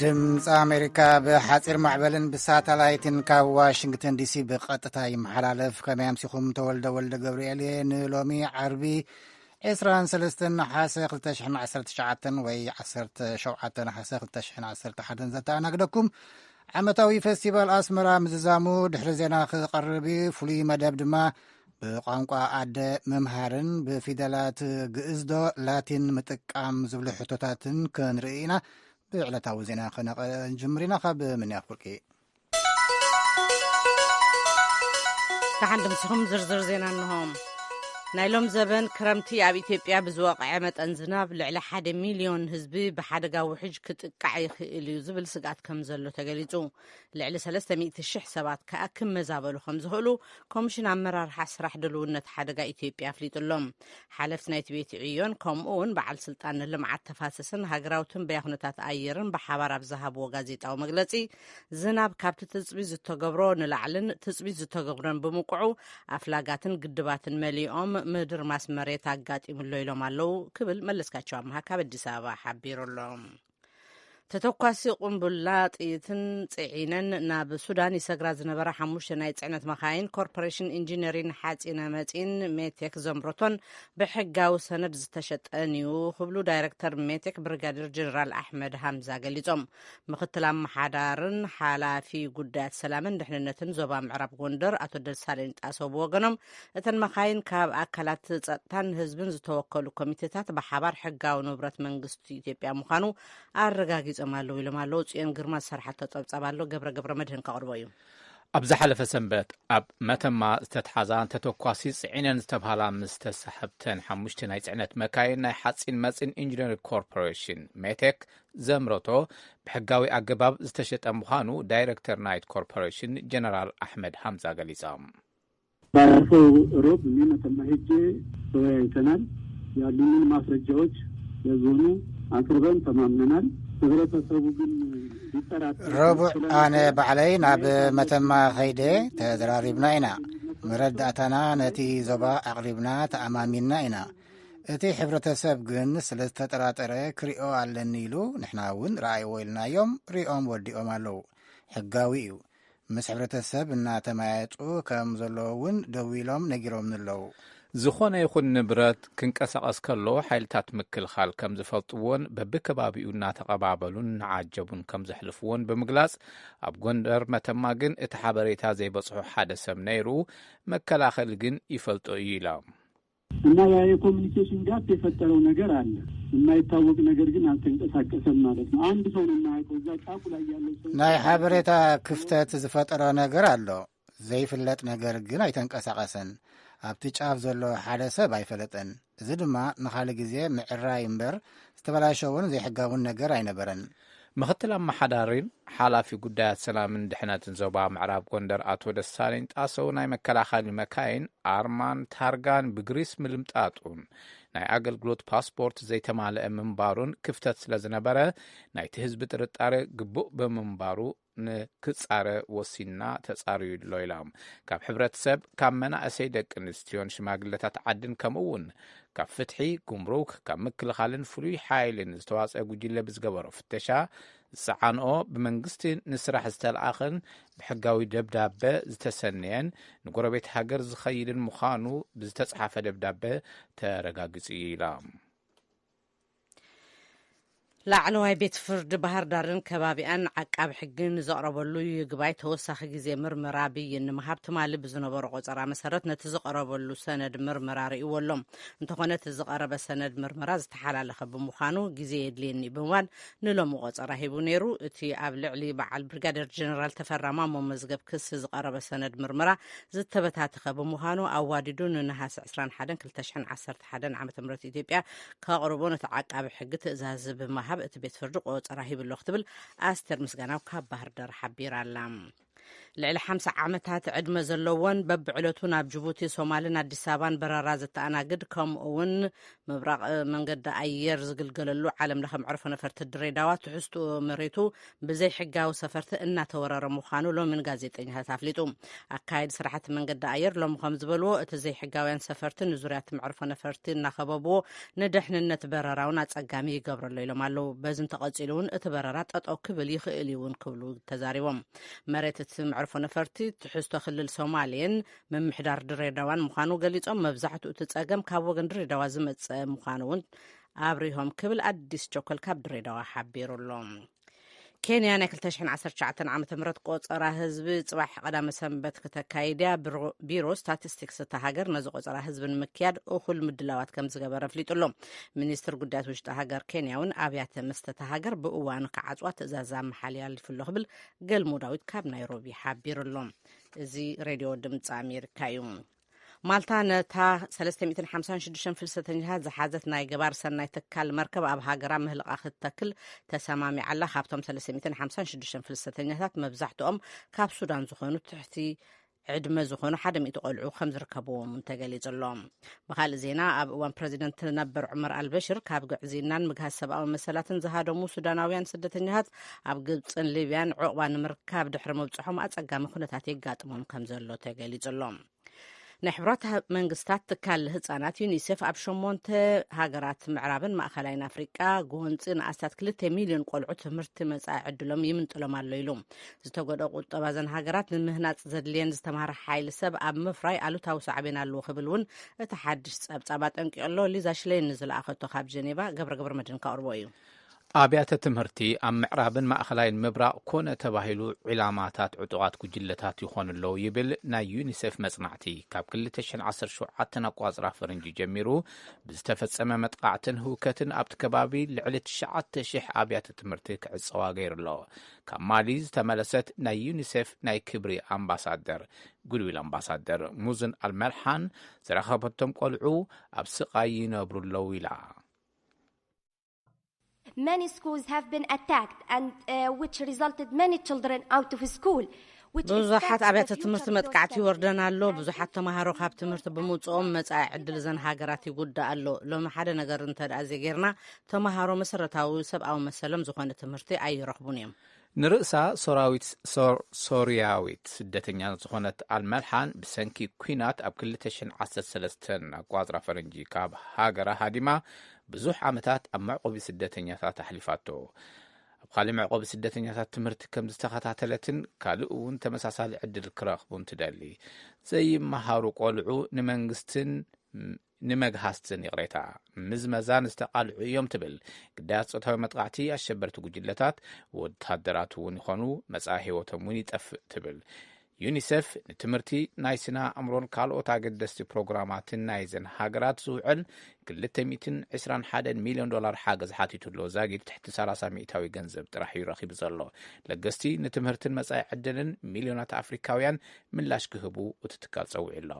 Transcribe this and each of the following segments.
ድምፂ ኣሜሪካ ብሓፂር ማዕበልን ብሳተላይትን ካብ ዋሽንግተን ዲሲ ብቐጥታ ይመሓላለፍ። ከመይ ኣምሲኹም ተወልደ ወልደ ገብርኤል ንሎሚ ዓርቢ 23 ናሓሰ 2019 ወይ 17 ናሓሰ 2011 ዘተኣናግደኩም። ዓመታዊ ፌስቲቫል ኣስመራ ምዝዛሙ ድሕሪ ዜና ክቐርብ ፍሉይ መደብ ድማ ብቋንቋ ኣደ ምምሃርን ብፊደላት ግእዝዶ ላቲን ምጥቃም ዝብሉ ሕቶታትን ክንርኢ ኢና። ብዕለታዊ ዜና ክንጅምር ኢና። ካብ ምንያፍ ፍርቂ ተሓንድ ምስኹም ዝርዝር ዜና እንሆም። ናይ ሎም ዘበን ክረምቲ ኣብ ኢትዮጵያ ብዝወቕዐ መጠን ዝናብ ልዕሊ 1 ሚልዮን ህዝቢ ብሓደጋ ውሕጅ ክጥቃዕ ይኽእል እዩ ዝብል ስጋት ከም ዘሎ ተገሊጹ። ልዕሊ 300,000 ሰባት ከዓ ክመዛበሉ ከም ዝኽእሉ ኮሚሽን ኣመራርሓ ስራሕ ድልውነት ሓደጋ ኢትዮጵያ ኣፍሊጡሎም። ሓለፍቲ ናይቲ ቤት ዕዮን ከምኡውን በዓል ስልጣን ልምዓት ተፋሰስን ሃገራዊ ትንበያ ኩነታት ኣየርን ብሓባር ኣብ ዝሃብዎ ጋዜጣዊ መግለጺ ዝናብ ካብቲ ትፅቢት ዝተገብሮ ንላዕልን ትፅቢት ዝተገብሮን ብምቁዑ ኣፍላጋትን ግድባትን መሊኦም ምድር ማስ መሬት ኣጋጢሙሎ ኢሎም ኣለው ክብል መለስካቸው ኣምሃ ካብ ኣዲስ ኣበባ ሓቢሩሎም። ተተኳሲ ቁምቡላ ጥይትን ጽዒነን ናብ ሱዳን ይሰግራ ዝነበራ 5 ናይ ጽዕነት መኻይን ኮርፖሬሽን ኢንጂነሪን ሓጺነ መጺን ሜቴክ ዘምረቶን ብሕጋዊ ሰነድ ዝተሸጠን እዩ ክብሉ ዳይረክተር ሜቴክ ብርጋዴር ጀነራል ኣሕመድ ሃምዛ ገሊጾም። ምክትል ኣመሓዳርን ሓላፊ ጉዳያት ሰላምን ድሕንነትን ዞባ ምዕራብ ጎንደር ኣቶ ደሳለኝ ጣሰው ብወገኖም እተን መኻይን ካብ ኣካላት ጸጥታን ህዝብን ዝተወከሉ ኮሚቴታት ብሓባር ሕጋዊ ንብረት መንግስቲ ኢትዮጵያ ምዃኑ ኣረጋጊጾም ኣለው ኢሎም ኣለው። ጽዮን ግርማ ዝሰርሓቶ ፀብጻብ ኣሎ ገብረ መድህን ከቕርቦ እዩ። ኣብ ዝሓለፈ ሰንበት ኣብ መተማ ዝተተሓዛን ተተኳሲ ጽዒነን ዝተብሃላ ምስ ተሰሓብተን 5 ናይ ጽዕነት መካይን ናይ ሓጺን መጺን ኢንጂነሪ ኮርፖሬሽን ሜቴክ ዘምረቶ ብሕጋዊ ኣገባብ ዝተሸጠ ምዃኑ ዳይረክተር ናይት ኮርፖሬሽን ጀነራል ኣሕመድ ሃምዛ ገሊጾም። ባለፈው ሮብ መተማ ሄጄ ተወያይተናል። ያሉንን ማስረጃዎች ለዞኑ አቅርበን ተማምነናል። ህብረተሰቡ ግን ረቡዕ ኣነ ባዕለይ ናብ መተማ ኸይደ ተዘራሪብና ኢና። መረዳእታና ነቲ ዞባ ኣቕሪብና ተኣማሚና ኢና። እቲ ሕብረተሰብ ግን ስለ ዝተጠራጠረ ክሪኦ ኣለኒ ኢሉ ንሕና እውን ረኣይዎ ኢልናዮም ሪኦም ወዲኦም ኣለው። ሕጋዊ እዩ። ምስ ሕብረተሰብ እናተማያጡ ከም ዘለዎ እውን ደው ኢሎም ነጊሮም ንለው። ዝኾነ ይኹን ንብረት ክንቀሳቐስ ከሎ ሓይልታት ምክልኻል ከም ዝፈልጥዎን በብከባቢኡ እናተቐባበሉን ንዓጀቡን ከም ዘሕልፍዎን ብምግላጽ ኣብ ጎንደር መተማ ግን እቲ ሓበሬታ ዘይበጽሖ ሓደ ሰብ ነይሩ መከላኸሊ ግን ይፈልጦ እዩ ኢሎም እና ያ የኮሚኒኬሽን ጋፕ የፈጠረው ነገር አለ። የማይታወቅ ነገር ግን አልተንቀሳቀሰም ማለት ነው። አንድ ሰው ነው የማያውቀው እዛ ጫፉ ላይ ያለው ሰው ናይ ሓበሬታ ክፍተት ዝፈጠረ ነገር ኣሎ። ዘይፍለጥ ነገር ግን ኣይተንቀሳቐሰን። ኣብቲ ጫፍ ዘሎ ሓደ ሰብ ኣይፈለጠን። እዚ ድማ ንኻልእ ግዜ ምዕራይ እምበር ዝተበላሸውን ዘይሕጋውን ነገር ኣይነበረን። ምክትል ኣመሓዳሪን ሓላፊ ጉዳያት ሰላምን ድሕነትን ዞባ ምዕራብ ጎንደር ኣቶ ደሳለኝ ጣሰው ናይ መከላኸሊ መካይን ኣርማን ታርጋን ብግሪስ ምልምጣጡን ናይ ኣገልግሎት ፓስፖርት ዘይተማልአ ምንባሩን ክፍተት ስለ ዝነበረ ናይቲ ህዝቢ ጥርጣረ ግቡእ ብምንባሩ ንክጻረ ወሲና ተጻርዩ ኣሎ ኢሎም ካብ ሕብረተሰብ ካብ መናእሰይ ደቂ ኣንስትዮን ሽማግለታት ዓድን ከምኡውን ካብ ፍትሒ ጉምሩክ ካብ ምክልኻልን ፍሉይ ሓይልን ዝተዋፅአ ጉጅለ ብዝገበሮ ፍተሻ ዝፀዓንኦ ብመንግስቲ ንስራሕ ዝተለኣኸን ብሕጋዊ ደብዳቤ ዝተሰነየን ንጎረቤት ሃገር ዝኸይድን ምዃኑ ብዝተፀሓፈ ደብዳቤ ተረጋጊጹ ኢሎም። ላዕለዋይ ቤት ፍርዲ ባህር ዳርን ከባቢኣን ዓቃቢ ሕግን ዘቕረበሉ ይግባይ ተወሳኺ ግዜ ምርመራ ብይን ንምሃብ ትማሊ ብዝነበሮ ቆፀራ መሰረት ነቲ ዝቐረበሉ ሰነድ ምርመራ ርእይዎሎም እንተኾነ እቲ ዝቐረበ ሰነድ ምርመራ ዝተሓላለኸ ብምዃኑ ግዜ የድልየኒ ብምባል ንሎሚ ቆፀራ ሂቡ ነይሩ። እቲ ኣብ ልዕሊ በዓል ብርጋዴር ጀነራል ተፈራ ማሞ መዝገብ ክሲ ዝቐረበ ሰነድ ምርመራ ዝተበታተኸ ብምዃኑ ኣዋዲዱ ንነሓሰ 21 2011 ዓ.ም ኢትዮጵያ ከቕርቦ ነቲ ዓቃቢ ሕጊ ትእዛዝ ብምሃብ እቲ ቤት ፍርዲ ቆፀራ ሂብሎ ክትብል ኣስተር ምስጋናው ካብ ባህር ዳር ሓቢራ ኣላ። ልዕሊ 50 ዓመታት ዕድመ ዘለዎን በብዕለቱ ናብ ጅቡቲ ሶማልን አዲስ አበባን በረራ ዘተኣናግድ ከምኡውን ምብራቅ መንገዲ ኣየር ዝግልገለሉ ዓለም ለኸ መዕርፎ ነፈርቲ ድሬዳዋ ትሕዝቶ መሬቱ ብዘይ ሕጋዊ ሰፈርቲ እናተወረረ ምዃኑ ሎሚን ጋዜጠኛታት ኣፍሊጡ ኣካይድ ስራሕቲ መንገዲ ኣየር ሎሚ ከም ዝበልዎ እቲ ዘይ ሕጋውያን ሰፈርቲ ንዙርያት መዕርፎ ነፈርቲ እናኸበብዎ ንድሕንነት በረራውን ኣጸጋሚ ይገብረሎ ኢሎም ኣለው በዚ እንተቐፂሉ እውን እቲ በረራ ጠጠው ክብል ይኽእል እውን ክብሉ ተዛሪቦም መሬት እቲ መዕርፎ ነፈርቲ ትሕዝቶ ክልል ሶማሌን ምምሕዳር ድሬዳዋን ምዃኑ ገሊጾም መብዛሕትኡ እቲ ጸገም ካብ ወገን ድሬዳዋ ዝመጸ ምዃኑ እውን ኣብሪሆም ክብል ኣዲስ ቸኮል ካብ ድሬዳዋ ሓቢሩሎም ኬንያ ናይ 2019 ዓ.ም ቆፀራ ህዝቢ ጽባሕ ቀዳመ ሰንበት ከተካይድያ ቢሮ ስታቲስቲክስ እታ ሃገር ነዚ ቆፀራ ህዝቢ ንምክያድ እኹል ምድላዋት ከም ዝገበረ ፍሊጡሎ ሚኒስትር ጉዳያት ውሽጢ ሃገር ኬንያ እውን ኣብያተ መስተ እታ ሃገር ብእዋኑ ክዓፅዋ ትእዛዝ ኣመሓላሊፉሎ ክብል ገልሙ ዳዊት ካብ ናይሮቢ ሓቢሩሎም እዚ ሬድዮ ድምፂ ኣሜሪካ እዩ ማልታ ነታ 356 ፍልሰተኛታት ዝሓዘት ናይ ገባር ሰናይ ትካል መርከብ ኣብ ሃገራ ምህልቓ ክትተክል ተሰማሚዓላ ካብቶም 356 ፍልሰተኛታት መብዛሕትኦም ካብ ሱዳን ዝኾኑ ትሕቲ ዕድመ ዝኾኑ 100 ቆልዑ ከም ዝርከብዎም ተገሊጹሎም ብኻልእ ዜና ኣብ እዋን ፕረዚደንት ነበር ዑመር አልበሽር ካብ ግዕዚናን ምግሃዝ ሰብኣዊ መሰላትን ዝሃደሙ ሱዳናውያን ስደተኛታት ኣብ ግብፅን ሊብያን ዕቑባ ንምርካብ ድሕሪ ምብፅሖም ኣጸጋሚ ኩነታት የጋጥሞም ከም ዘሎ ተገሊጹሎም ናይ ሕብራት መንግስታት ትካል ህጻናት ዩኒሴፍ ኣብ 8 ሃገራት ምዕራብን ማእኸላይን ኣፍሪቃ ጎንፂ ንኣስታት 2 ሚልዮን ቆልዑ ትምህርቲ መጻኢ ዕድሎም ይምንጥሎም ኣሎ ኢሉ ዝተጎደ ቁጠባ ዘን ሃገራት ንምህናፅ ዘድልየን ዝተምሃረ ሓይሊ ሰብ ኣብ ምፍራይ ኣሉታዊ ሳዕቤን ኣለዎ ክብል እውን እቲ ሓድሽ ጸብጻባ ጠንቂሎ ሊዛ ሽሌን ዝለኣኸቶ ካብ ጀኔቫ ገብረ መድህን ካቅርቦ እዩ ኣብያተ ትምህርቲ ኣብ ምዕራብን ማእኸላይን ምብራቕ ኮነ ተባሂሉ ዒላማታት ዕጡቓት ጉጅለታት ይኾንሎ ይብል ናይ ዩኒሴፍ መጽናዕቲ ካብ 2017 ኣቋጽራ ፈረንጂ ጀሚሩ ብዝተፈጸመ መጥቃዕትን ህውከትን ኣብቲ ከባቢ ልዕሊ 9,000 ኣብያተ ትምህርቲ ክዕፀዋ ገይሩሎ ካብ ማሊ ዝተመለሰት ናይ ዩኒሴፍ ናይ ክብሪ ኣምባሳደር ጉድዊል ኣምባሳደር ሙዝን ኣልመልሓን ዝረኸበቶም ቆልዑ ኣብ ስቓይ ይነብሩለው ኢላ Many schools have been attacked and which resulted many children out of school. ብዙሓት ኣብያተ ትምህርቲ መጥቃዕቲ ይወርደን ኣሎ ብዙሓት ተማሃሮ ካብ ትምህርቲ ብምውፅኦም መጻኢ ዕድል ዘን ሃገራት ይጉዳእ ኣሎ ሎሚ ሓደ ነገር እንተደኣ ዘጌርና ተማሃሮ መሰረታዊ ሰብኣዊ መሰሎም ዝኾነ ትምህርቲ ኣይረኽቡን እዮም ንርእሳ ሶርያዊት ስደተኛ ዝኾነት ኣልመልሓን ብሰንኪ ኩናት ኣብ 2013 ኣቋጽራ ፈረንጂ ካብ ሃገራ ሃዲማ ብዙሕ ዓመታት ኣብ መዕቆቢ ስደተኛታት ኣሕሊፋቶ ኣብ ካልእ መዕቆቢ ስደተኛታት ትምህርቲ ከም ዝተኸታተለትን ካልእ እውን ተመሳሳሊ ዕድል ክረኽቡን ትደሊ ዘይመሃሩ ቆልዑ ንመንግስትን ንመግሃስትን ይቕሬታ ምዝመዛን ዝተቃልዑ እዮም ትብል ግዳያት ጾታዊ መጥቃዕቲ ኣሸበርቲ ጉጅለታት ወታደራት እውን ይኾኑ መጻኢ ህይወቶም እውን ይጠፍእ ትብል ዩኒሴፍ ንትምህርቲ ናይ ስነ ኣእምሮን ካልኦት ኣገደስቲ ፕሮግራማትን ናይ ዘን ሃገራት ዝውዕል $221 ሚልዮን ሓገዝ ሓቲቱሎ ዛጊድ ትሕቲ 30 ሚእታዊ ገንዘብ ጥራሕ ይረኺቡ ዘሎ ለገስቲ ንትምህርትን መጻኢ ዕድልን ሚልዮናት ኣፍሪካውያን ምላሽ ክህቡ እቲ ትካል ፀውዒ ኣሎ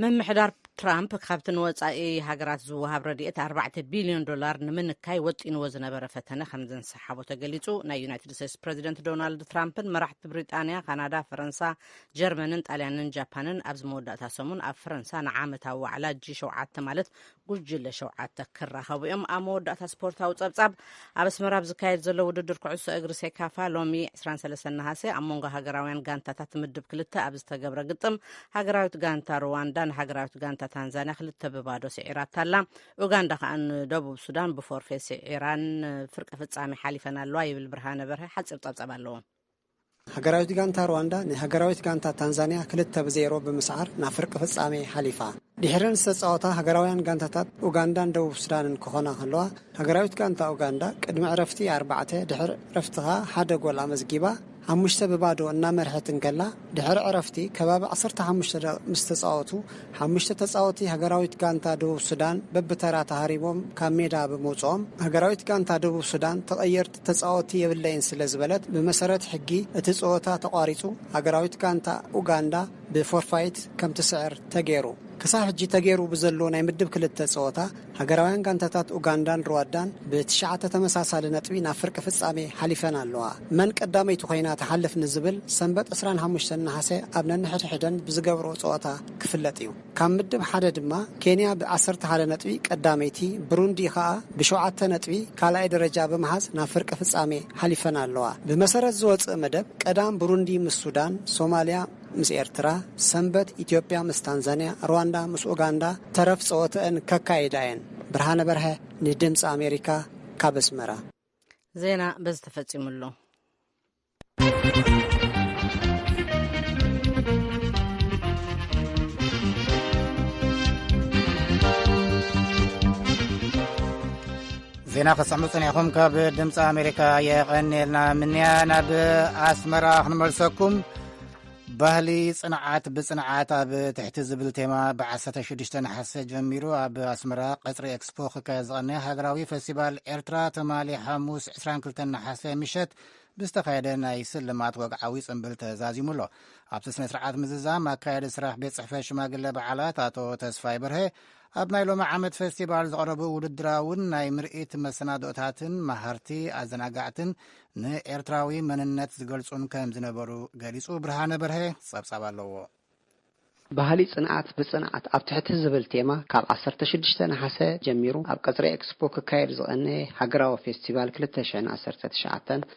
ምምሕዳር ትራምፕ ካብቲ ንወጻኢ ሃገራት ዝወሃብ ረድኤት $4 ቢልዮን ንምንካይ ወጢንዎ ዝነበረ ፈተነ ከም ዘንሰሓቦ ተገሊጹ ናይ ዩናይትድ ስቴትስ ፕሬዚደንት ዶናልድ ትራምፕን መራሕቲ ብሪጣንያ ካናዳ ፈረንሳ ጀርመንን ጣልያንን ጃፓንን ኣብ መወዳእታ ሰሙን ኣብ ፈረንሳ ንዓመታዊ ዋዕላ G7 ማለት ጉጅለ 7 ክራኸቡ እዮም ኣብ መወዳእታ ስፖርታዊ ጸብጻብ ኣብ ኣስመራ ዝካየድ ዘሎ ውድድር ኩዕሶ እግሪ ሴካፋ ሎሚ 23 ነሐሴ ኣብ መንጎ ሃገራውያን ጋንታታት ምድብ 2 ኣብ ዝተገብረ ግጥም ሃገራዊት ጋንታ ሩዋንዳ ንሃገራዊት ጋንታ ታንዛንያ 2-0 ስዒራት ኣላ ኡጋንዳ ከዓ ደቡብ ሱዳን ብፎርፌ ስዒራን ፍርቂ ፍጻሜ ሓሊፈን ኣለዋ ይብል ብርሃነ በርሀ ሓፂር ጸብጻብ ኣለዎ ሃገራዊት ጋንታ ሩዋንዳ ንሃገራዊት ጋንታ ታንዛንያ 2-0 ብምስዓር ናብ ፍርቂ ፍጻሜ ሓሊፋ ድሕረን ዝተጻወታ ሃገራውያን ጋንታታት ኡጋንዳን ደቡብ ሱዳንን ክኾና ከለዋ ሃገራዊት ጋንታ ኡጋንዳ ቅድሚ ዕረፍቲ 4 ድሕሪ ዕረፍቲኻ 1 ጎል ኣመዝጊባ 5-0 እናመርሐትን ከላ ድሕሪ ዕረፍቲ ከባቢ 15 ምስ ተጻወቱ 5 ተጻወቲ ሃገራዊት ጋንታ ደቡብ ሱዳን በብተራ ተሃሪቦም ካብ ሜዳ ብምውጽኦም ሃገራዊት ጋንታ ደቡብ ሱዳን ተቐየርቲ ተጻወቲ የብለይን ስለ ዝበለት ብመሰረት ሕጊ እቲ ጸወታ ተቋሪጹ ሃገራዊት ጋንታ ኡጋንዳ ብፎርፋይት ከም ትስዕር ተገይሩ ክሳብ ሕጂ ተገይሩ ብዘሎ ናይ ምድብ 2 ጸወታ ሃገራውያን ጋንታታት ኡጋንዳን ሩዋንዳን ብ9 ተመሳሳሊ ነጥቢ ናብ ፍርቂ ፍጻሜ ሓሊፈን ኣለዋ መን ቀዳመይቲ ኮይና ተሓልፍ ንዝብል ሰንበት 25 ነሐሴ ኣብ ነንሕድሕደን ብዝገብሮ ጸወታ ክፍለጥ እዩ ካብ ምድብ ሓደ ድማ ኬንያ ብ11 ነጥቢ ቀዳመይቲ ብሩንዲ ከዓ ብ7 ነጥቢ ካልኣይ ደረጃ በመሓዝ ናብ ፍርቂ ፍጻሜ ሓሊፈን ኣለዋ ብመሰረት ዝወጽእ መደብ ቀዳም ብሩንዲ ምስ ሱዳን ሶማልያ ምስ ኤርትራ ሰንበት ኢትዮጵያ ምስ ታንዛንያ ሩዋንዳ ምስ ኡጋንዳ ተረፍ ጸወተን ከካይዳየን ብርሃነ በርሀ ንድምፂ ኣሜሪካ ካብ ኣስመራ ዜና በዝ ተፈጺሙሉ ዜና ከሰሙ ጸኒዕኹም ካብ ድምፂ ኣሜሪካ የቐኒልና ምንያ ናብ ኣስመራ ክንመልሰኩም ባህሊ ጽንዓት ብጽንዓት ኣብ ትሕቲ ዝብል ቴማ ብ16 ነሐሴ ጀሚሩ ኣብ ኣስመራ ቀጽሪ ኤክስፖ ክካየድ ዝቐነየ ሃገራዊ ፌስቲቫል ኤርትራ ተማሊ ሐሙስ 22 ነሐሴ ምሸት ብዝተኻየደ ናይ ስልማት ወግዓዊ ጽምብል ተዛዚሙሎ ኣብቲ ስነ ስርዓት ምዝዛም ኣካየዲ ስራሕ ቤት ጽሕፈት ሽማግለ በዓላት ኣቶ ተስፋይ በርሀ ኣብ ናይ ሎሚ ዓመት ፌስቲቫል ዝቐረቡ ውድድራውን ናይ ምርኢት መሰናዶታትን ማህርቲ ኣዘናጋዕትን ንኤርትራዊ መንነት ዝገልጹን ከም ዝነበሩ ገሊጹ ብርሃነ በርሀ ጸብጻብ ኣለዎ ባህሊ ጽንዓት ብጽንዓት ኣብ ትሕቲ ዝብል ቴማ ካብ 16 ነሐሴ ጀሚሩ ኣብ ቀጽሪ ኤክስፖ ክካየድ ዝቐነየ ሃገራዊ ፌስቲቫል 2019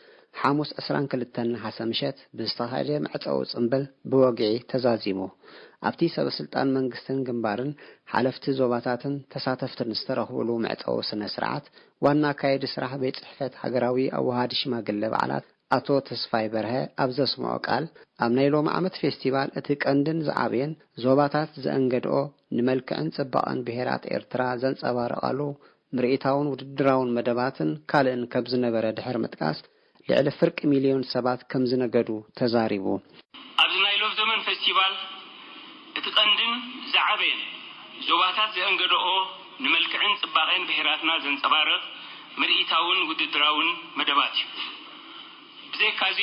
ሐሙስ 22 ነሐሴ ምሸት ብዝተኻየደ መዕፀዊ ጽምብል ብወግዒ ተዛዚሙ ኣብቲ ሰበስልጣን መንግስትን ግንባርን ሓለፍቲ ዞባታትን ተሳተፍትን ዝተረኽብሉ መዕፀዊ ስነ ስርዓት ዋና ካይዲ ስራሕ ቤት ጽሕፈት ሃገራዊ ኣዋሃዲ ሽማግለ በዓላት ኣቶ ተስፋይ በርሀ ኣብ ዘስምዖ ቃል ኣብ ናይ ሎሚ ዓመት ፌስቲቫል እቲ ቀንድን ዝዓብየን ዞባታት ዘእንገድኦ ንመልክዕን ጽባቐን ብሄራት ኤርትራ ዘንጸባርቓሉ ምርኢታውን ውድድራውን መደባትን ካልእን ከብ ዝነበረ ድሕር ምጥቃስ ልዕሊ ፍርቂ ሚልዮን ሰባት ከም ዝነገዱ ተዛሪቡ ኣብዚ ናይ ሎሚ ዘመን ፌስቲቫል እቲ ቀንድን ዝዓብየን ዞባታት ዘእንገድኦ ንመልክዕን ጽባቐን ብሄራትና ዘንጸባርቕ ምርኢታውን ውድድራውን መደባት እዩ ብዘይካዚ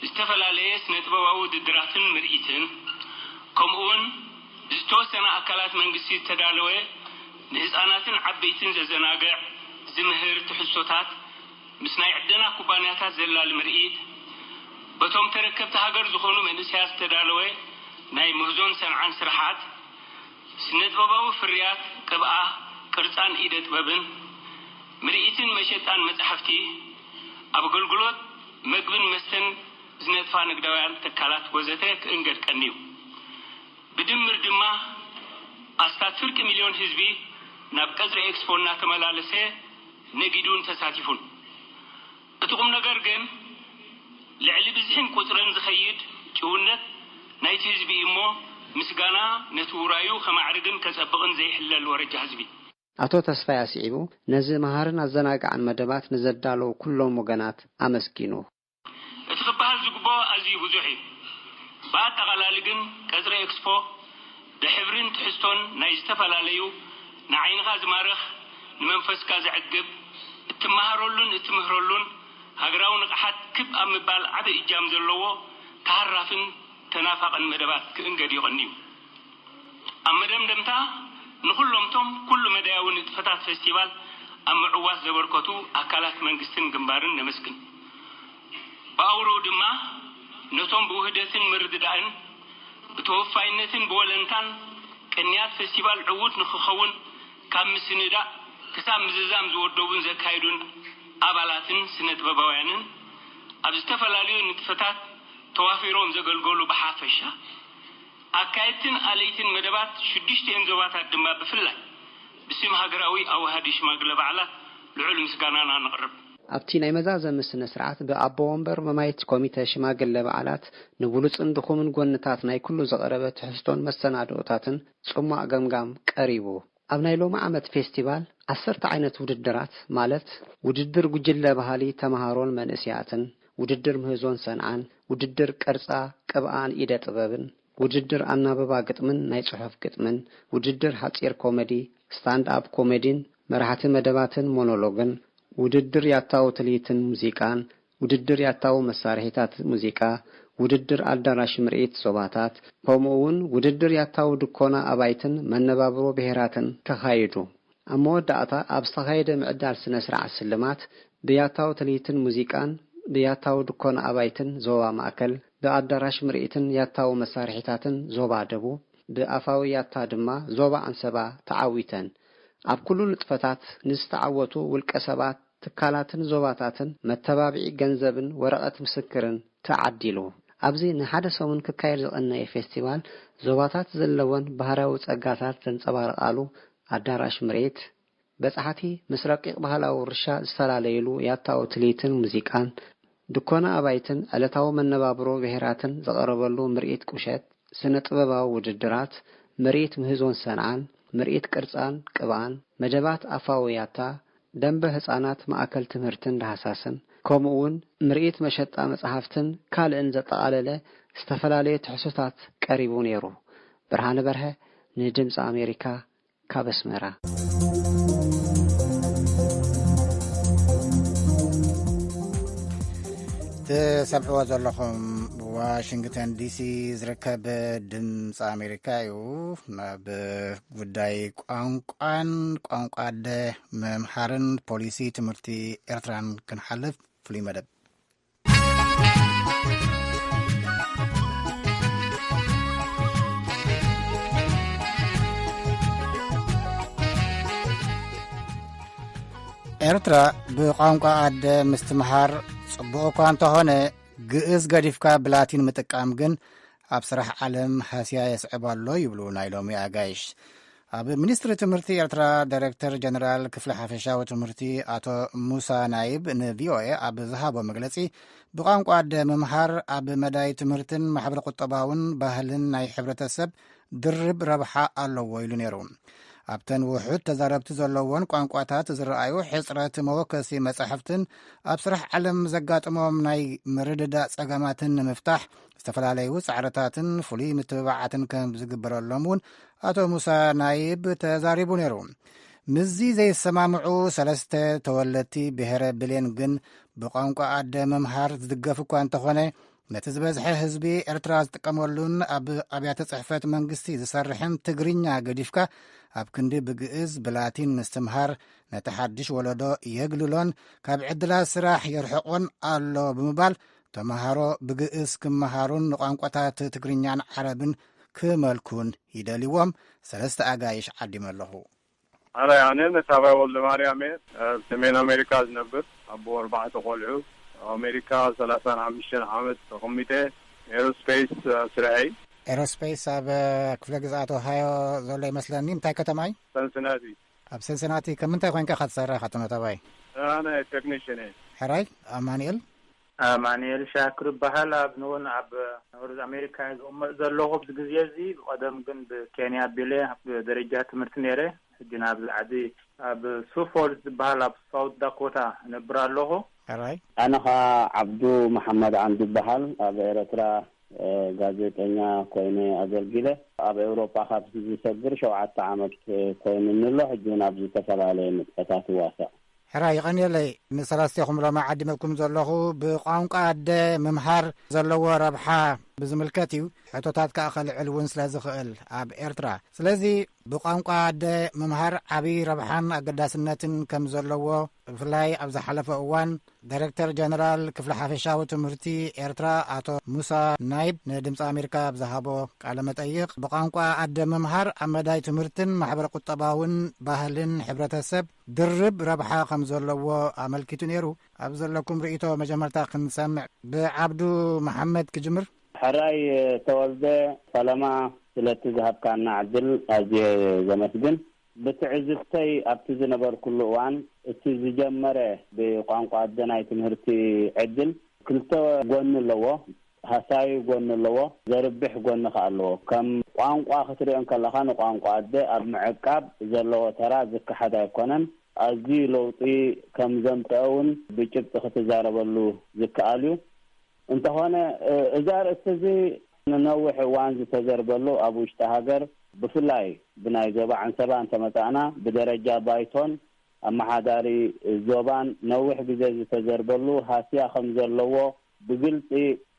ዝተፈላለየ ስነ ጥበባዊ ውድድራትን ምርኢትን ከምኡውን ዝተወሰነ ኣካላት መንግስቲ ዝተዳለወ ንህፃናትን ዓበይትን ዘዘናግዕ ዝምህር ትሕዝቶታት ምስ ናይ ዕድና ኩባንያታት ዘላሊ ምርኢት በቶም ተረከብቲ ሃገር ዝኾኑ መንእሰያት ዝተዳለወ ናይ ምህዞን ሰንዓን ስራሓት ስነ ጥበባዊ ፍርያት ቅብኣ ቅርጻን ኢደ ጥበብን ምርኢትን መሸጣን መጽሕፍቲ ኣብ ኣገልግሎት ምግብን መስተን ዝነጥፋ ንግዳውያን ትካላት ወዘተ ክእንገድ ቀኒዩ ብድምር ድማ ኣስታት ፍርቂ ሚልዮን ህዝቢ ናብ ቀጽሪ ኤክስፖ እናተመላለሰ ነጊዱን ተሳቲፉን እቲ ቁም ነገር ግን ልዕሊ ብዝሕን ቁጽርን ዝኸይድ ጭውነት ናይቲ ህዝቢ እሞ ምስጋና ነቲ ውራዩ ከማዕርግን ከጸብቕን ዘይሕለል ወረጃ ህዝቢ ኣቶ ተስፋይ ኣስዒቡ ነዚ መሃርን ኣዘናግዓን መደባት ንዘዳለው ኩሎም ወገናት ኣመስጊኑ እቲ ክበሃል ዝግብኦ ኣዝዩ ብዙሕ እዩ ብኣጠቓላሊ ግን ቀጽሪ ኤክስፖ ብሕብርን ትሕዝቶን ናይ ዝተፈላለዩ ንዓይንኻ ዝማርኽ ንመንፈስካ ዝዕግብ እትመሃረሉን እትምህረሉን ሃገራዊ ንቕሓት ክብ ኣብ ምባል ዓበይ እጃም ዘለዎ ተሃራፍን ተናፋቕን መደባት ክእንገድ ይቐኒ እዩ ኣብ መደምደምታ ንኹሎምቶም ኩሉ መዳያዊ ንጥፈታት ፌስቲቫል ኣብ ምዕዋት ዘበርከቱ ኣካላት መንግስትን ግንባርን ነመስግን ብኣውሮ ድማ ነቶም ብውህደትን ምርድዳእን ብተወፋይነትን ብወለንታን ቅንያት ፌስቲቫል ዕውት ንክኸውን ካብ ምስንዳእ ክሳብ ምዝዛም ዝወደቡን ዘካይዱን ኣባላትን ስነ ጥበባውያንን ኣብ ዝተፈላለዩ ንጥፈታት ተዋፊሮም ዘገልገሉ ብሓፈሻ ኣካይድትን ኣለይትን መደባት 6 ዞባታት ድማ ብፍላይ ብስም ሃገራዊ ኣዋሃዲ ሽማግለ በዓላት ልዑል ምስጋናና ነቕርብ ኣብቲ ናይ መዛዘሚ ስነ ስርዓት ብኣቦ ወንበር መማየት ኮሚቴ ሽማግለ በዓላት ንብሉፅን ድኹምን ጎንታት ናይ ኩሉ ዘቐረበ ትሕዝቶን መሰናዶታትን ጽማዕ ገምጋም ቀሪቡ ኣብ ናይ ሎሚ ዓመት ፌስቲቫል 10 ዓይነት ውድድራት ማለት ውድድር ጉጅለ ባህሊ ተማሃሮን መንእስያትን ውድድር ምህዞን ሰንዓን ውድድር ቅርጻ ቅብኣን ኢደ ጥበብን ውድድር ኣናበባ ግጥምን ናይ ጽሑፍ ግጥምን ውድድር ሓጺር ኮሜዲ ስታንድ ኣፕ ኮሜዲን መራሕቲ መደባትን ሞኖሎግን ውድድር ያታው ትልይትን ሙዚቃን ውድድር ያታው መሳርሒታት ሙዚቃ ውድድር ኣዳራሽ ምርኢት ዞባታት ከምኡውን ውድድር ያታው ድኮና ኣባይትን መነባብሮ ብሄራትን ተኻይዱ ኣብ መወዳእታ ኣብ ዝተኻየደ ምዕዳል ስነ ስርዓት ስልማት ብያታው ትልሂትን ሙዚቃን ብያታው ድኮን ኣባይትን ዞባ ማእከል ብኣዳራሽ ምርኢትን ያታው መሳርሒታትን ዞባ ደቡብ ብኣፋዊ ያታ ድማ ዞባ አንሰባ ተዓዊተን ኣብ ኩሉ ንጥፈታት ንዝተዓወቱ ውልቀ ሰባት ትካላትን ዞባታትን መተባብዒ ገንዘብን ወረቐት ምስክርን ተዓዲሉ ኣብዚ ንሓደ ሰሙን ክካየድ ዝቐነየ ፌስቲቫል ዞባታት ዘለወን ባህላዊ ጸጋታት ዘንጸባርቃሉ ኣዳራሽ ምርኢት በጻሕቲ ምስ ረቂቕ ባህላዊ ርሻ ዝተላለየሉ ያታው ትልሂትን ሙዚቃን ድኮና ኣባይትን ዕለታዊ መነባብሮ ብሄራትን ዘቐረበሉ ምርኢት ቁሸት ስነ ጥበባዊ ውድድራት ምርኢት ምህዞን ሰንዓን ምርኢት ቅርጻን ቅባን መደባት ኣፋውያታ ደንበ ህፃናት ማእከል ትምህርትን ዳሃሳስን ከምኡውን ምርኢት መሸጣ መጽሐፍትን ካልእን ዘጠቃለለ ዝተፈላለዩ ትሕሶታት ቀሪቡ ነይሩ። ብርሃነ በርሀ ንድምፂ ኣሜሪካ ካብ ኣስመራ። ትሰምዕዎ ዘለኹም ዋሽንግተን ዲሲ ዝርከብ ድምፂ ኣሜሪካ እዩ። ብጉዳይ ቋንቋን ቋንቋ ምምሃርን ፖሊሲ ትምህርቲ ኤርትራን ክንሓልፍ ፍሉይ መደብ ኤርትራ ብቋንቋ ኣደ ምስትምሃር ጽቡቕ እኳ እንተኾነ ግእዝ ገዲፍካ ብላቲን ምጥቃም ግን ኣብ ስራሕ ዓለም ሃስያ የስዕባሎ ይብሉ ናይ ሎሚ ኣጋይሽ። ኣብ ሚኒስትሪ ትምህርቲ ኤርትራ ዳይሬክተር ጀነራል ክፍሊ ሓፈሻዊ ትምህርቲ ኣቶ ሙሳ ናይብ ንቪኦኤ ኣብ ዝሃቦ መግለጺ ብቋንቋ ኣደ ምምሃር ኣብ መዳይ ትምህርትን ማሕበረ ቁጠባውን ባህልን ናይ ሕብረተሰብ ድርብ ረብሓ ኣለዎ ኢሉ ነይሩ። ኣብተን ውሑድ ተዛረብቲ ዘለዎን ቋንቋታት ዝረኣዩ ሕፅረት መወከሲ መጻሕፍትን ኣብ ስራሕ ዓለም ዘጋጥሞም ናይ ምርድዳእ ጸገማትን ንምፍታሕ ዝተፈላለዩ ጻዕርታትን ፍሉይ ምትብባዓትን ከም ዝግበረሎም እውን ኣቶ ሙሳ ናይብ ተዛሪቡ ነይሩ። ምዚ ዘይሰማምዑ ሰለስተ ተወለድቲ ብሔረ ብሌን ግን ብቋንቋ ኣደ ምምሃር ዝድገፍ እኳ እንተኾነ ነቲ ዝበዝሐ ህዝቢ ኤርትራ ዝጥቀመሉን ኣብ ኣብያተ ጽሕፈት መንግስቲ ዝሰርሕን ትግርኛ ገዲፍካ ኣብ ክንዲ ብግእዝ ብላቲን ምስትምሃር ነቲ ሓድሽ ወለዶ የግልሎን ካብ ዕድላት ስራሕ የርሕቆን ኣሎ ብምባል ተምሃሮ ብግእዝ ክመሃሩን ንቋንቋታት ትግርኛን ዓረብን ክመልኩን ይደልዎም ሰለስተ ኣጋይሽ ዓዲም ኣለኹ። ኣነ ያነ መሳባይ ወልደ ማርያም ሰሜን ኣሜሪካ ዝነብር ኣቦ 4 ቆልዑ ኣሜሪካ 35 ዓመት ተቐሚጠ ኤሮስፔስ ስራይ ኤሮስፔስ ኣብ ክፍለ ግዝኣት ኦሃዮ ዘሎ ይመስለኒ። እንታይ ከተማ እዩ? ሰንሰናቲ። ኣብ ሰንሰናቲ ከምንታይ ኮይንካ ክትሰርሕ ኣተመታባይ? ኣነ ቴክኒሽን እየ። ሕራይ ኣማኒኤል ኣማኒኤል ሻክር በሃል ኣብ ንውን ኣብ ኖርዝ ኣሜሪካ ዝቕመጥ ዘለኹ ብዚ ግዜ እዚ ቀደም ግን ብኬንያ ቢለ ኣብ ደረጃ ትምህርቲ ነይረ ሕጂ ናብ ላዕዲ ኣብ ሱፎልስ ዝበሃል ኣብ ሳውት ዳኮታ ነብር ኣለኹ። ሕራይ ኣነኻ ዓብዱ መሐመድ ዓንዱ በሃል ኣብ ኤርትራ ጋዜጠኛ ኮይኑ ኣገልግለ ኣብ ኤውሮፓ ካብ ዝሰግር 7 ዓመት ኮይኑ ንሎ ሕጂ ናብ ዝተፈላለዩ ንጥፈታት ይዋሳእ። ሕራይ ይቐኒለይ ንሰላስቲኹም ሎማ ዓዲመኩም ዘለኹ ብቋንቋ ኣደ ምምሃር ዘለዎ ረብሓ ብዝምልከት እዩ። ሕቶታት ከዓ ኸልዕል እውን ስለ ዝኽእል ኣብ ኤርትራ። ስለዚ ብቋንቋ ኣደ ምምሃር ዓብዪ ረብሓን ኣገዳስነትን ከም ዘለዎ ብፍላይ ኣብ ዝሓለፈ እዋን ዳይሬክተር ጀነራል ክፍሊ ሓፈሻዊ ትምህርቲ ኤርትራ ኣቶ ሙሳ ናይብ ንድምፂ ኣሜሪካ ብዝሃቦ ቃለ መጠይቕ ብቋንቋ ኣደ ምምሃር ኣብ መዳይ ትምህርትን ማሕበረ ቁጠባውን ባህልን ሕብረተሰብ ድርብ ረብሓ ከም ዘለዎ ኣመልኪቱ ነይሩ። ኣብ ዘለኩም ርእቶ መጀመርታ ክንሰምዕ ብዓብዱ መሐመድ ክጅምር። ሕራይ ተወልደ ሰላማ ስለቲ ዝሃብካና ዕድል ኣዝየ ዘመስግን። ብትዕዝብተይ ኣብቲ ዝነበር ኩሉ እዋን እቲ ዝጀመረ ብቋንቋ ኣደ ናይ ትምህርቲ ዕድል ክልተ ጎኒ ኣለዎ። ሃሳዊ ጎኒ ኣለዎ፣ ዘርብሕ ጎኒ ከዓ ኣለዎ። ከም ቋንቋ ክትሪኦ ከለኻ ንቋንቋ ኣደ ኣብ ምዕቃብ ዘለዎ ተራ ዝከሓድ ኣይኮነን። ኣዝዩ ለውጢ ከም ዘምፅአውን ብጭብጢ ክትዛረበሉ ዝከኣል እዩ። እንተኾነ እዛ ርእሲ እዚ ንነዊሕ እዋን ዝተዘርበሉ ኣብ ውሽጢ ሃገር ብፍላይ ብናይ ዞባ አንሰባ እንተመጣእና ብደረጃ ባይቶን ኣመሓዳሪ ዞባን ነዊሕ ግዜ ዝተዘርበሉ ሃስያ ከም ዘለዎ ብግልፂ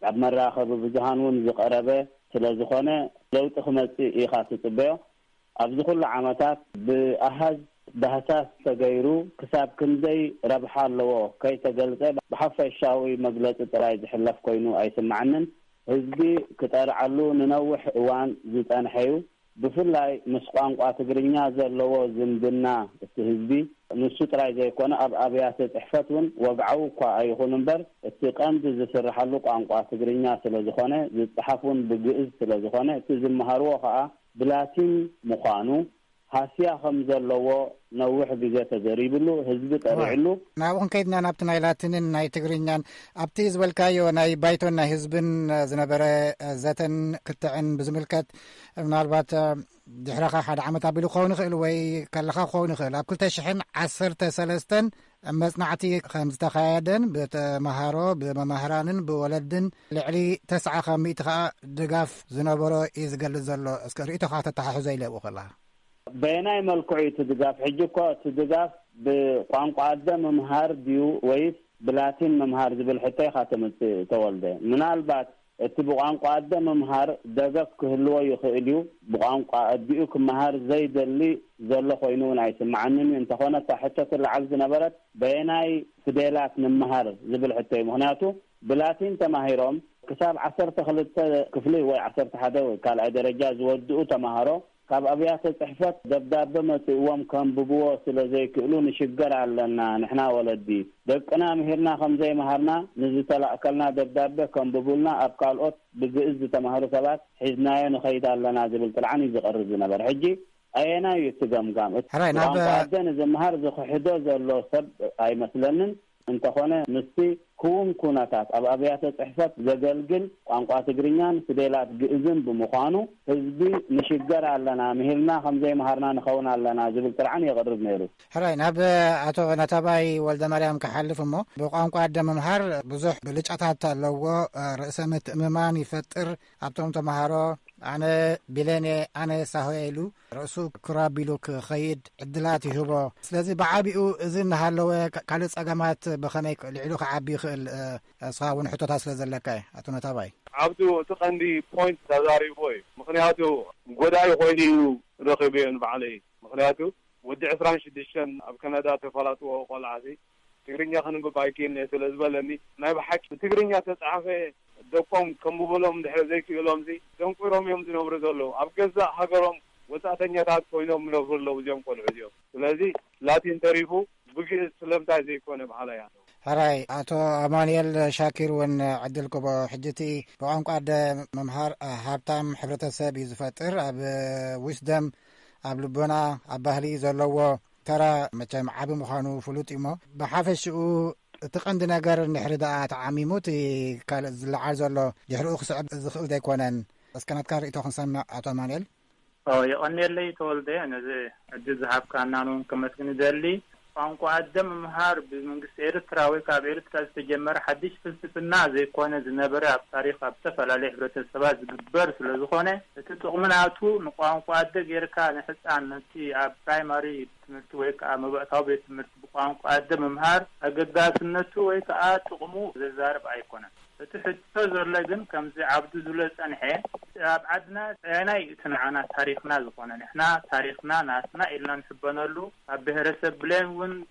ኣብ መራኸቢ ብዙሃን እውን ዝቐረበ ስለ ዝኾነ ለውጢ ክመፅእ ኢኻ ትፅበዮ። ኣብዚ ኩሉ ዓመታት ብኣሃዝ بحساس تغيرو كساب كنزي ربح الله كي تقلص بحفشاوي مجلس ترايز حلف كوينو اي سمعنن ህዝቢ ክጠርዓሉ ንነውሕ እዋን ዝጠንሐዩ ብፍላይ ምስ ቋንቋ ትግርኛ ዘለዎ ዝምድና እቲ ህዝቢ ንሱ ጥራይ ዘይኮነ ኣብ ኣብያተ ጽሕፈት እውን ወግዓው እኳ ኣይኹን እምበር እቲ ቀንዲ ዝስርሐሉ ቋንቋ ትግርኛ ስለ ዝኾነ ዝጽሓፉን ብግዕዝ ስለ ዝኾነ እቲ ዝመሃርዎ ከዓ ብላቲን ምዃኑ ሃስያ ከም ዘለዎ ነውሕ ግዜ ተዘሪብሉ ህዝቢ ጠርዕሉ ናብኡን ከይድና ናብቲ ናይ ላቲንን ናይ ትግርኛን ኣብቲ ዝበልካዮ ናይ ባይቶን ናይ ህዝብን ዝነበረ ዘተን ክትዕን ብዝምልከት ምናልባት ድሕረኻ ሓደ ዓመት ኣቢሉ ክኸውን ይኽእል ወይ ከለኻ ክኸውን ይኽእል ኣብ 2013 መጽናዕቲ ከም ዝተኻየደን ብተመሃሮ ብመምህራንን ብወለድን ልዕሊ 90% ከዓ ድጋፍ ዝነበሮ እዩ ዝገልጽ ዘሎ እስከ ርእቶ ከዓ ተተሓሕዞ ኢለብኡ ከለኻ بيناي ملكوعي تدقاف حجكو تدقاف بقانقعد ممهار ديو ويس بلاتين ممهار زبل حتى خاتم تولده من البات تبقانقعد ممهار دقاف كهلو يخيليو بقانقعد ديو كمهار زيد اللي زلو خوينون عيسم معنن انتخونا حتى كل عجز نبرت بيناي فديلات ممهار زبل حتى مهناتو بلاتين تماهيرهم كساب 10 خلطة كفلي وي 10 حدوي قال درجة زودو تماهرو كاب أبيات التحفات دبدابة متقوم كان ببوة سلزي كقلون شجر علىنا نحنا ولدي دقنا مهرنا خمزي مهرنا نزلت لأكلنا دبدابة كان ببولنا أبقى الأط بجئز تمهر ثبات حزنا نخيط علىنا زبل طلعني زقرزنا برحجي أينا يتقام قام وعندنا زمهر زخ حدوز الله سب أي مثلا انت خونا نسي كوناتات أبيات التحفات زقلقل وانقوا تقرينيان فديلات جئزن بمخانو حزبي نشجر علىنا مهلنا خمزي مهرنا نخونا علىنا زبل ترعاني يغرب نيرو حراي ناب عطو نتابعي والد مريم كحلف امو بقانقوا عدى ممهر بزوح بلجعتات لو رئيسة اممان يفتر عبتهم تمهارو أنا بلاني أنا سهويلو رأسو كرابيلوك خيد عدلاتي هبو سلازي بعابيو إذن هالو كاليس أقامات بخميك لعلوك عابي خيل صاون حتو تاسل زلكاي أتونا تاباي عبدو تقندي بوينت تزاري بوي مخنياتو قداي خوينيو رقبين بعلي مخنياتو ودي عسران شدشن أب كندا تفلاتو وقال عزي تقرينيا خنقو بايكين سلازبالني نايب حكي تقرينيا تسعافي دكم كم بقولهم ده زي كيلهم زي دم كيرهم يوم زين برزولو أبكذا حجرهم وساعتين يتعاد كوينهم من أفرلو وزيهم كل عديو لذي لا تنتريفو بقي سلم تعزي كونه بحاله يعني هراي أتو أمانيل شاكر ون عدلكم بحجتي بقام قعد ممهار هابتام حبرة السابي زفتر أب وسدم أب لبنا أب بهلي زلوا ترى متى معب مخانو فلوت إما بحافظ تقند نجار نحردات عميموتي قال العرض الله يحرق صعب الزخل ده يكونن بس كانت كار تاخن سمع عطا مانيل يقني اللي تولده أنا زي عجز هاب كانانون كمسكن دالي فانكو عدم مهار بمنقص إيرتراوي كاب إيرترا استجمر حديش فلسفنا زي كونه زنبرة بتاريخ بتفل عليه حبرة السباز ببرس لزخونه تتقمناتو نقوانكو عدد إيركا نحس عن نتي برايماري تمرت ويكا مبقتاو بيت تمرت بقوانكو عدم مهار أقداس النتو ويكا تقمو زارب أيكونه تحت فزر لجن كم زي عبد زلس أنحي أبعدنا أنا يتنعنا تاريخنا زخونا نحنا تاريخنا ناسنا إلا نحبنا له بهرسب بلين ون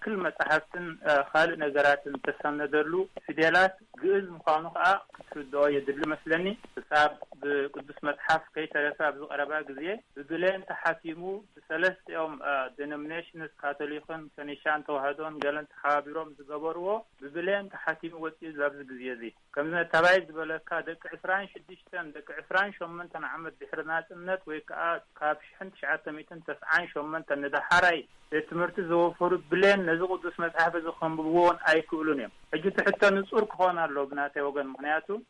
كل متحفتن خالق نجارات تسندرلو فيديالات جزء مخانقة كتردو يدل مثلني بسبب بقدس متحف كي ترسب زقربا جزية ببلين تحكيمو بثلاث يوم denominations كاثوليكون كنيشان توحدون قالن تحابيرهم زقبروا ببلين تحكيمو وتيز لابز جزية دي كمزنا تبعيد بلكا دك عسران شديشتن دك عسران شومنتن عمد بحرنات النت ويكا كابش حنت شعات ميتن تسعان شومنتن ندحاري تمرت زوفر بلين نزقو دس متحف زخم بلوون اي كولونيم اجو حتى نصور كهونا اللو بناتي وغن مغنياتو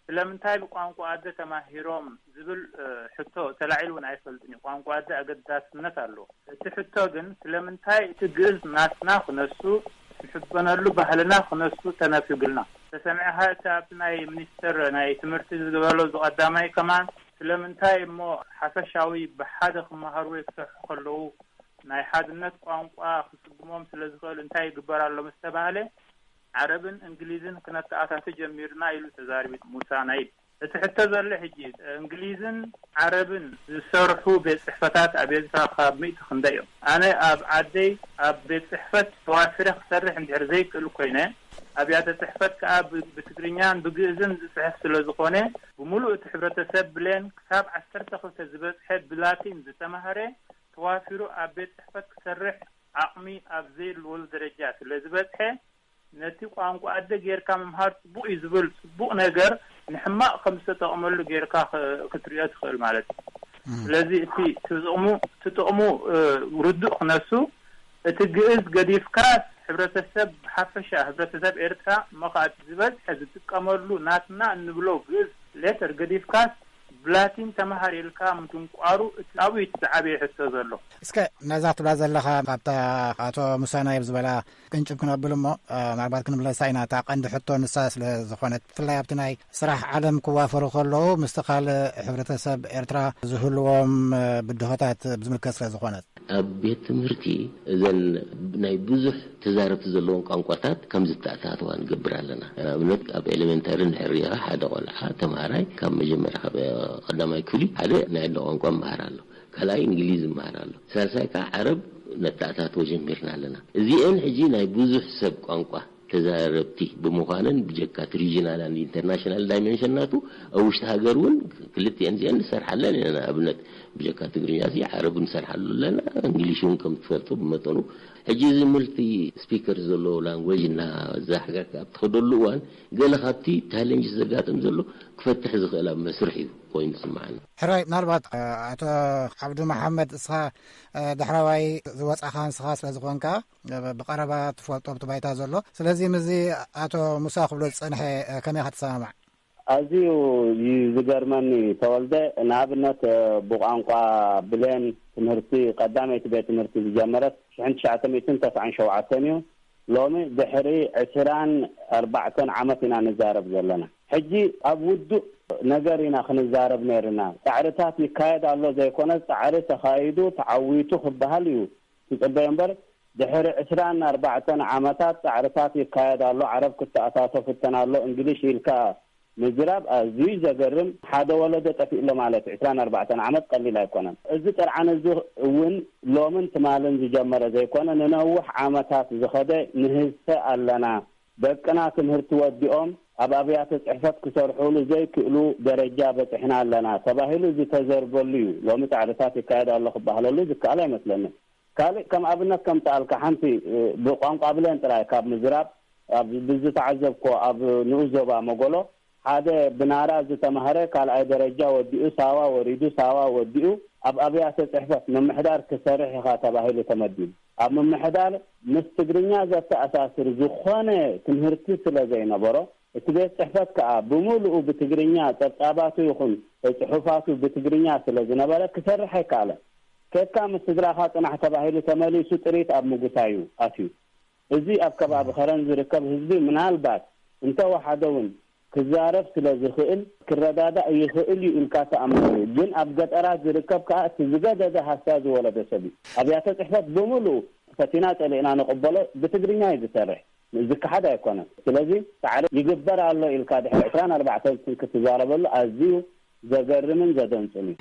لمن تايب قوانكو عادة تماهيروم زبل حتو تلعيلون اي فلدني قوانكو عادة اقداس نتالو تحتو جن لمن تايب تقز ناسنا خنسو نحبنا له بحلنا خنسو تنافي قلنا تسمعها تابناي منستر ناي تمرتز قبلو زو قدامي كمان لمن تايب مو حفشاوي بحادق مهاروي كتحقلو ناي حادنات قوانقوا خصبموم سلزغل انتاي قبرا له مستبالي عربن انجليزن كنت اتاتي جميرنا يلو تزاربيت موسى نايد اتحتى زل حجي انجليزن عربن يسرحوا بصحفتات ابيض خاب 100 خنديو انا اب عدي اب بصحفت توافر خسرح ندير زي كل كوينه ابيات صحفت كاب بتجرينيان بجزن صحف سلازخونه بملؤ حبرتسب بلين كتاب 10 زبط حد بلاتين زتمهره توافروا ابيت صحفت كسرح عقمي ابزيل والدرجات لزبطه نتي قانقو اد غيركا ممهار بو يزبل بو نجر نحما 5 تقمل غيركا كتريات خير ማለት ስለዚህ في تطقمو ردو خنسو اتجئز قديفكاس حبرتسب حفشة حبرتسب إرترا مقعد زبد حزب تقمرلو ناتنا انبلو قز ليتر قديفكاس بلاتين تمهر يلكا متنقارو اتلاوي تتعابي حتزلو اسكا نازات بازلخا قابتا اتو موسانا يبزبلا كنچب كنبلو مو معبات كنبلا ساينا تا قند حتو نساس لزخونت فلا يابتناي صراح عالم كوافرو خلو مستقال حبرتسب إرترا زهلوهم بدهوتات بزملكس لزخونت أبيت تمرتي إذن ناي بزح تزارب تزلون قانقواتات كم زتاتات وان قبرا لنا أنا بنت أب إلمنتارين حريها حدا ولا حدا ماراي كم مجمع قدامي كلي هذا ناي قانقوات مهارالو كلا إنجليزي مهارالو ساسايكا عرب نتاتات وجميرنا لنا زين حجي ناي بزح سب قانقوات تزاربتي بمقارنة بجكات ريجينال اند انترناشونال دايمنشناتو اوش هاجرون كلتي انزين نسرحله لنا ابنت بجكات غريازي عرب نسرحله لنا انجليشون كم تفرطوا بمطنو حجي ملتي سبيكر زلو لانجويج نا زحقك تخدلو وان قال خاطي تالنج زغاتم زلو كفتح زغلا مسرحي كوين سمعنا حراي نربط اتو عبد محمد اسخا دحراوي زوص خان سخاس لزغونكا بقربه تفوتو بتبايتا زلو ስለዚህ مزي اتو موسى خبل صنح كما هتسمع ازيو يزغرمني تولده نابنت بقانقا بلين تمرتي قدامي تبيت تمرتي جمرت عند 1997 لومي دحري 24 عامتنا نزارب زلنا حجي ابود نجرنا خنزارب نيرنا تعرتات يكايد الله زي كونه تعرت خايدو تعويتو خبهاليو تقبينبر دحر 24 عامتات تعرتات يكايد الله عرب كنت اساسو فتنا الله انجليش يلكا مجرب ازي زغرم حدا ولد طفي له مالت 24 عامت قليل ايكون از طرعن از ون لومن تمالن جمر زي كونه ننوح عامتات زخده نهسه علنا بقنا تمهرت وديوم ابابيات صحفت كسرحول زي كلو درجه بتحنا لنا تباهلو زي تزربليو لو متعرفات كايد الله خبهلو زي كاله مثلنا قال كم ابنك كم تعال كحنتي بقام قبلين تراي كاب مزراب بز تعذبكو اب نوزوبا مغولو هذا بنارا زي تمهره قال اي درجه وديو ساوا وريدو ساوا وديو ابابيات صحفت من محدار كسرح خاتباهلو تمدين اب من محدار مستغرينيا ذات اساسر زخونه تمهرتي سلازي نبرو اتبيت صحفت كاب بمولو بتغرينيا تطاباتو يخون صحفاتو بتغرينيا سلازي نبره كسرح قاله كيف كان مستدراخات انا حتباهيلو تمالي سطريت اب مغتايو اتيو ازي اب كباب خرن زركب حزبي من البات انت وحدون كزارف سلازخيل كردادا يخيل يلكاس امر جن اب قطرات زركب كا تزغدد حساز ولد سبي ابيات صحفت بمولو فتينات لنا نقبله بتغرينيا يتسرح زك حدا يكون ስለዚህ تعال يجبر الله الكاد 24 كتزارب له ازيو زغرمن زدنصني